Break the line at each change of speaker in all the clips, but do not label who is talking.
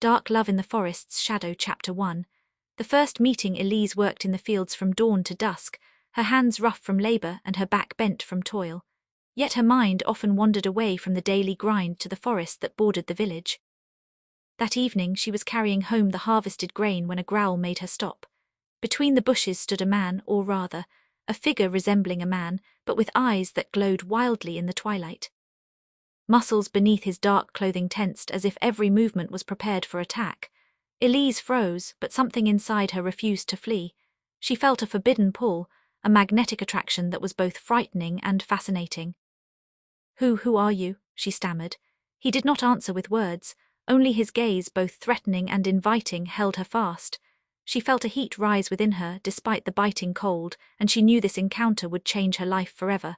Dark Love in the Forest's Shadow Chapter 1. The first meeting, Elise worked in the fields from dawn to dusk, her hands rough from labor and her back bent from toil. Yet her mind often wandered away from the daily grind to the forest that bordered the village. That evening she was carrying home the harvested grain when a growl made her stop. Between the bushes stood a man, or rather, a figure resembling a man, but with eyes that glowed wildly in the twilight. Muscles beneath his dark clothing tensed as if every movement was prepared for attack. Elise froze, but something inside her refused to flee. She felt a forbidden pull, a magnetic attraction that was both frightening and fascinating. Who are you?" she stammered. He did not answer with words, only his gaze, both threatening and inviting, held her fast. She felt a heat rise within her despite the biting cold, and she knew this encounter would change her life forever.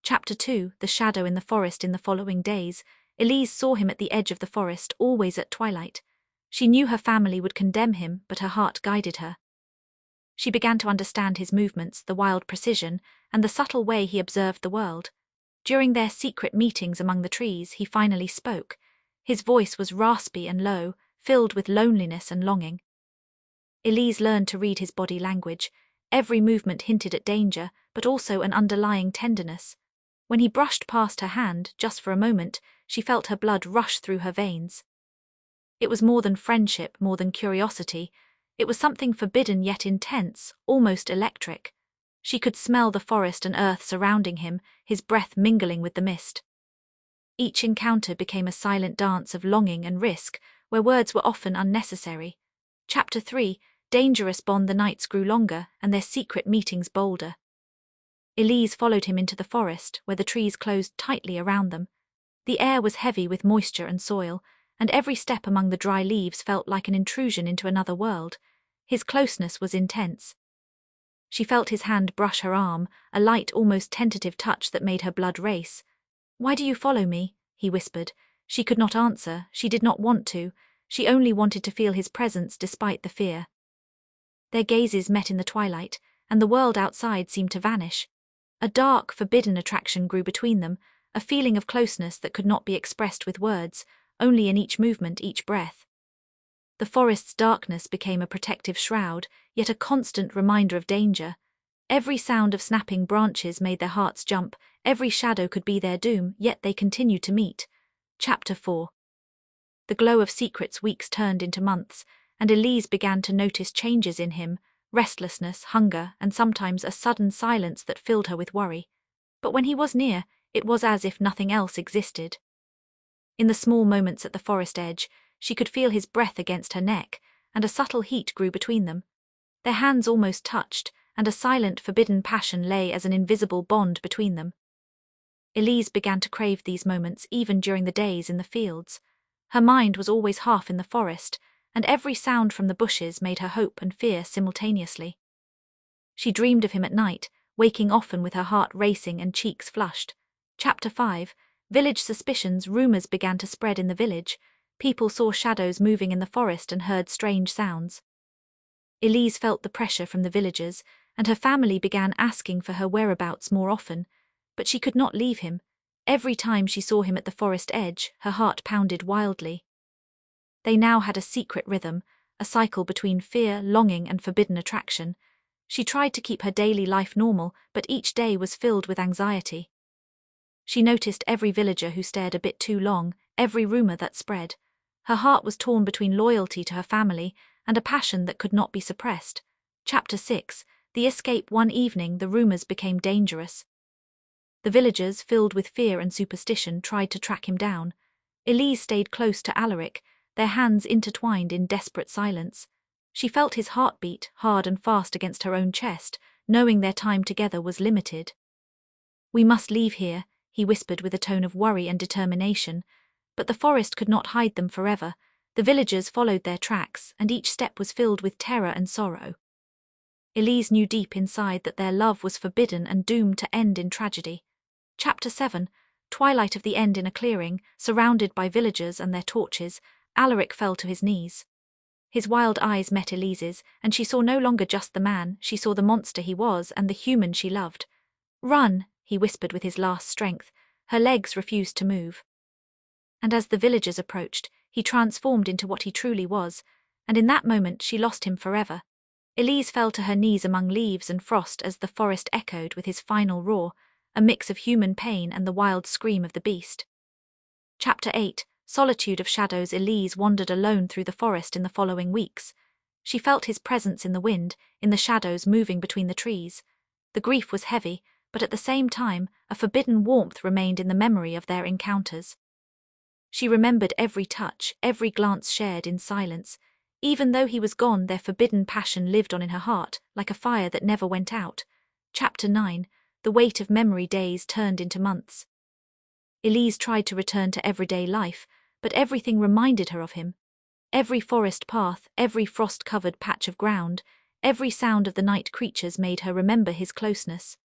Chapter 2. The Shadow in the Forest. In the following days, Elise saw him at the edge of the forest, always at twilight. She knew her family would condemn him, but her heart guided her. She began to understand his movements, the wild precision, and the subtle way he observed the world. During their secret meetings among the trees, he finally spoke. His voice was raspy and low, filled with loneliness and longing. Elise learned to read his body language. Every movement hinted at danger, but also an underlying tenderness. When he brushed past her hand, just for a moment, she felt her blood rush through her veins. It was more than friendship, more than curiosity. It was something forbidden yet intense, almost electric. She could smell the forest and earth surrounding him, his breath mingling with the mist. Each encounter became a silent dance of longing and risk, where words were often unnecessary. Chapter 3. Dangerous bond. The nights grew longer, and their secret meetings bolder. Elise followed him into the forest, where the trees closed tightly around them. The air was heavy with moisture and soil, and every step among the dry leaves felt like an intrusion into another world. His closeness was intense. She felt his hand brush her arm, a light, almost tentative touch that made her blood race. "Why do you follow me?" he whispered. She could not answer, she did not want to, she only wanted to feel his presence despite the fear. Their gazes met in the twilight, and the world outside seemed to vanish. A dark, forbidden attraction grew between them, a feeling of closeness that could not be expressed with words, only in each movement, each breath. The forest's darkness became a protective shroud, yet a constant reminder of danger. Every sound of snapping branches made their hearts jump, every shadow could be their doom, yet they continued to meet. Chapter 4. The glow of secrets. Weeks turned into months, and Elise began to notice changes in him, restlessness, hunger, and sometimes a sudden silence that filled her with worry. But when he was near, it was as if nothing else existed. In the small moments at the forest edge, she could feel his breath against her neck, and a subtle heat grew between them. Their hands almost touched, and a silent, forbidden passion lay as an invisible bond between them. Elise began to crave these moments even during the days in the fields. Her mind was always half in the forest, and every sound from the bushes made her hope and fear simultaneously. She dreamed of him at night, waking often with her heart racing and cheeks flushed. Chapter 5. Village suspicions. Rumors began to spread in the village. People saw shadows moving in the forest and heard strange sounds. Elise felt the pressure from the villagers, and her family began asking for her whereabouts more often, but she could not leave him. Every time she saw him at the forest edge, her heart pounded wildly. They now had a secret rhythm, a cycle between fear, longing, and forbidden attraction. She tried to keep her daily life normal, but each day was filled with anxiety. She noticed every villager who stared a bit too long, every rumor that spread. Her heart was torn between loyalty to her family and a passion that could not be suppressed. Chapter 6. The Escape. One evening, the rumors became dangerous. The villagers, filled with fear and superstition, tried to track him down. Elise stayed close to Alaric, their hands intertwined in desperate silence. She felt his heartbeat, hard and fast against her own chest, knowing their time together was limited. "We must leave here," he whispered with a tone of worry and determination. But the forest could not hide them forever. The villagers followed their tracks, and each step was filled with terror and sorrow. Elise knew deep inside that their love was forbidden and doomed to end in tragedy. Chapter 7. Twilight of the end. In a clearing, surrounded by villagers and their torches, Alaric fell to his knees. His wild eyes met Elise's, and she saw no longer just the man, she saw the monster he was and the human she loved. "Run," he whispered with his last strength. Her legs refused to move. And as the villagers approached, He transformed into what he truly was, and in that moment she lost him forever. Elise fell to her knees among leaves and frost as the forest echoed with his final roar, a mix of human pain and the wild scream of the beast. Chapter 8. Solitude of Shadows. Elise wandered alone through the forest in the following weeks. She felt his presence in the wind, in the shadows moving between the trees. The grief was heavy, but at the same time, a forbidden warmth remained in the memory of their encounters. She remembered every touch, every glance shared in silence. Even though he was gone, their forbidden passion lived on in her heart, like a fire that never went out. Chapter 9. The weight of memory. Days turned into months. Elise tried to return to everyday life, but everything reminded her of him. Every forest path, every frost-covered patch of ground, every sound of the night creatures made her remember his closeness.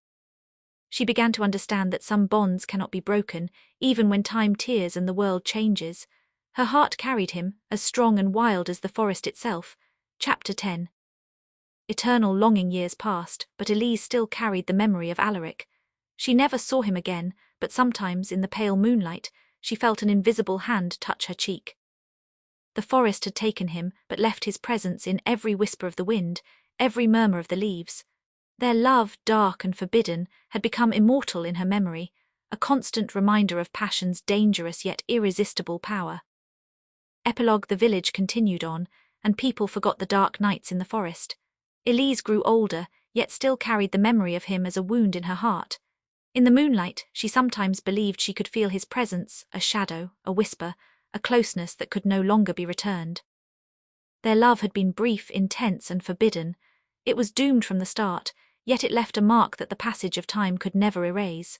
She began to understand that some bonds cannot be broken, even when time tears and the world changes. Her heart carried him, as strong and wild as the forest itself. Chapter 10. Eternal longing. Years passed, but Elise still carried the memory of Alaric. She never saw him again, but sometimes, in the pale moonlight, she felt an invisible hand touch her cheek. The forest had taken him, but left his presence in every whisper of the wind, every murmur of the leaves. Their love, dark and forbidden, had become immortal in her memory, a constant reminder of passion's dangerous yet irresistible power. Epilogue. The village continued on, and people forgot the dark nights in the forest. Elise grew older, yet still carried the memory of him as a wound in her heart. In the moonlight, she sometimes believed she could feel his presence, a shadow, a whisper, a closeness that could no longer be returned. Their love had been brief, intense, and forbidden. It was doomed from the start, yet it left a mark that the passage of time could never erase.